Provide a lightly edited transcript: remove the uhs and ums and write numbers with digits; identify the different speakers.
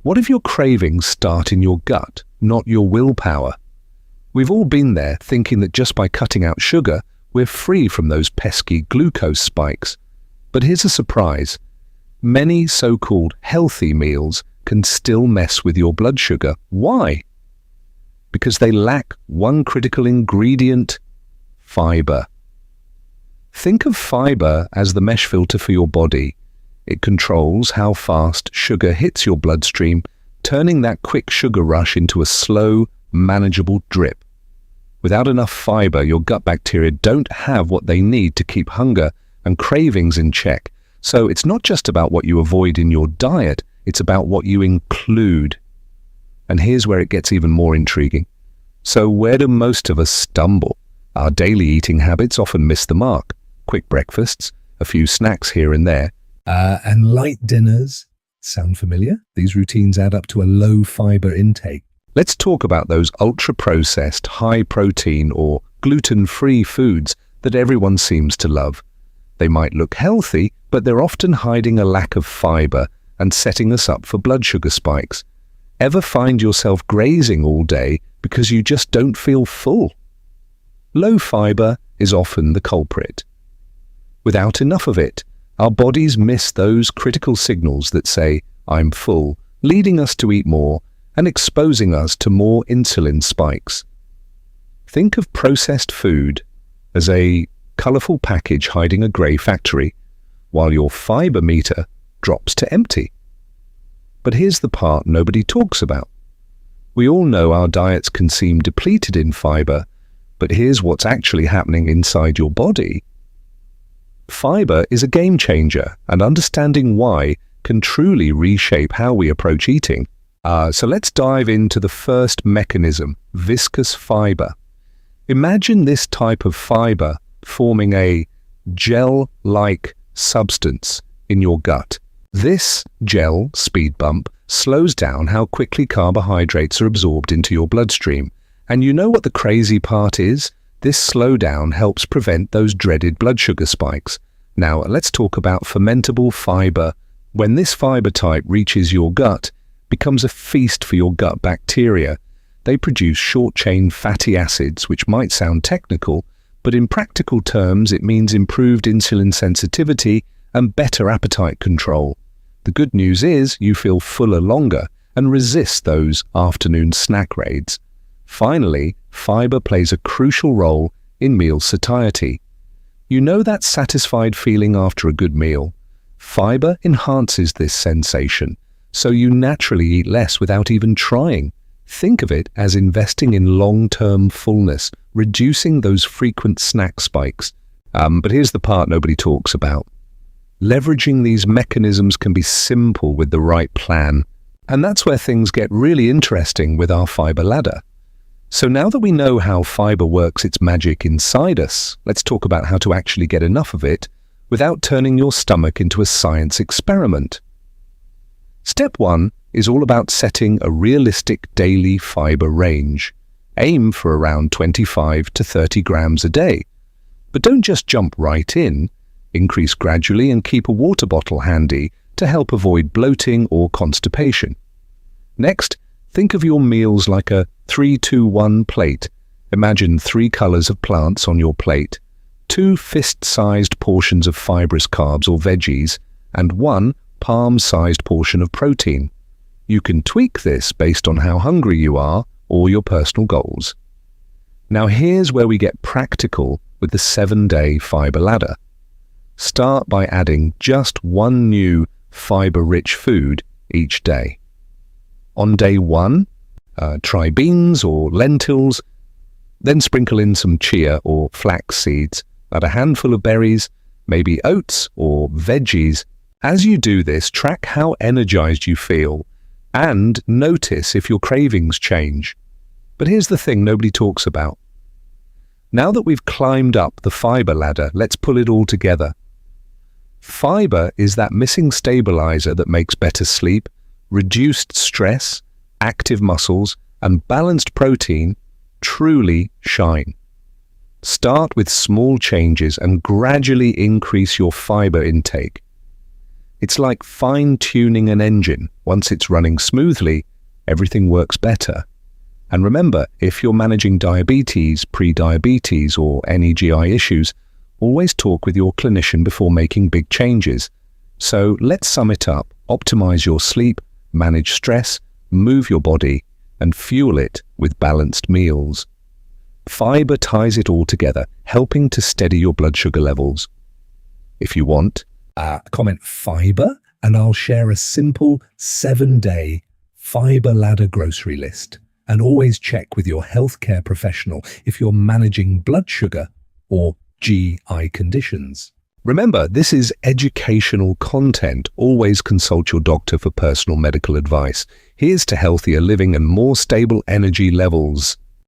Speaker 1: What if your cravings start in your gut, not your willpower? We've all been there, thinking that just by cutting out sugar, we're free from those pesky glucose spikes. But here's a surprise. Many so-called healthy meals can still mess with your blood sugar. Why? Because they lack one critical ingredient: fiber. Think of fiber as the mesh filter for your body. It controls how fast sugar hits your bloodstream, turning that quick sugar rush into a slow, manageable drip. Without enough fiber, your gut bacteria don't have what they need to keep hunger and cravings in check. So it's not just about what you avoid in your diet, it's about what you include. And here's where it gets even more intriguing. So where do most of us stumble? Our daily eating habits often miss the mark. Quick breakfasts, a few snacks here and there, and light dinners. Sound familiar? These routines add up to a low fiber intake. Let's talk about those ultra-processed, high-protein or gluten-free foods that everyone seems to love. They might look healthy, but they're often hiding a lack of fiber and setting us up for blood sugar spikes. Ever find yourself grazing all day because you just don't feel full? Low fiber is often the culprit. Without enough of it, our bodies miss those critical signals that say, "I'm full," leading us to eat more and exposing us to more insulin spikes. Think of processed food as a colorful package hiding a grey factory, while your fiber meter drops to empty. But here's the part nobody talks about. We all know our diets can seem depleted in fiber, but here's what's actually happening inside your body. Fiber is a game changer, and understanding why can truly reshape how we approach eating. So let's dive into the first mechanism, viscous fiber. Imagine this type of fiber forming a gel-like substance in your gut. This gel speed bump slows down how quickly carbohydrates are absorbed into your bloodstream. And you know what the crazy part is? This slowdown helps prevent those dreaded blood sugar spikes. Now, let's talk about fermentable fiber. When this fiber type reaches your gut, it becomes a feast for your gut bacteria. They produce short-chain fatty acids, which might sound technical, but in practical terms, it means improved insulin sensitivity and better appetite control. The good news is you feel fuller longer and resist those afternoon snack raids. Finally, fiber plays a crucial role in meal satiety. You know that satisfied feeling after a good meal? Fiber enhances this sensation, so you naturally eat less without even trying. Think of it as investing in long-term fullness, reducing those frequent snack spikes. But here's the part nobody talks about. Leveraging these mechanisms can be simple with the right plan. And that's where things get really interesting with our fiber ladder. So now that we know how fiber works its magic inside us, let's talk about how to actually get enough of it without turning your stomach into a science experiment. Step 1 is all about setting a realistic daily fiber range. Aim for around 25 to 30 grams a day. But don't just jump right in. Increase gradually and keep a water bottle handy to help avoid bloating or constipation. Next, think of your meals like a 3-2-1 plate. Imagine 3 colors of plants on your plate, 2 fist-sized portions of fibrous carbs or veggies, and 1 palm-sized portion of protein. You can tweak this based on how hungry you are or your personal goals. Now here's where we get practical with the 7-day fiber ladder. Start by adding just 1 new fiber-rich food each day. On day 1, try beans or lentils, then sprinkle in some chia or flax seeds, add a handful of berries, maybe oats or veggies. As you do this, track how energized you feel and notice if your cravings change. But here's the thing nobody talks about. Now that we've climbed up the fiber ladder, let's pull it all together. Fiber is that missing stabilizer that makes better sleep, reduced stress, active muscles, and balanced protein truly shine. Start with small changes and gradually increase your fiber intake. It's like fine-tuning an engine. Once it's running smoothly, everything works better. And remember, if you're managing diabetes, pre-diabetes, or any GI issues, always talk with your clinician before making big changes. So let's sum it up. Optimize your sleep, manage stress, move your body, and fuel it with balanced meals. Fiber ties it all together, helping to steady your blood sugar levels. If you want, comment fiber, and I'll share a simple 7-day fiber ladder grocery list. And always check with your healthcare professional if you're managing blood sugar or GI conditions. Remember, this is educational content. Always consult your doctor for personal medical advice. Here's to healthier living and more stable energy levels.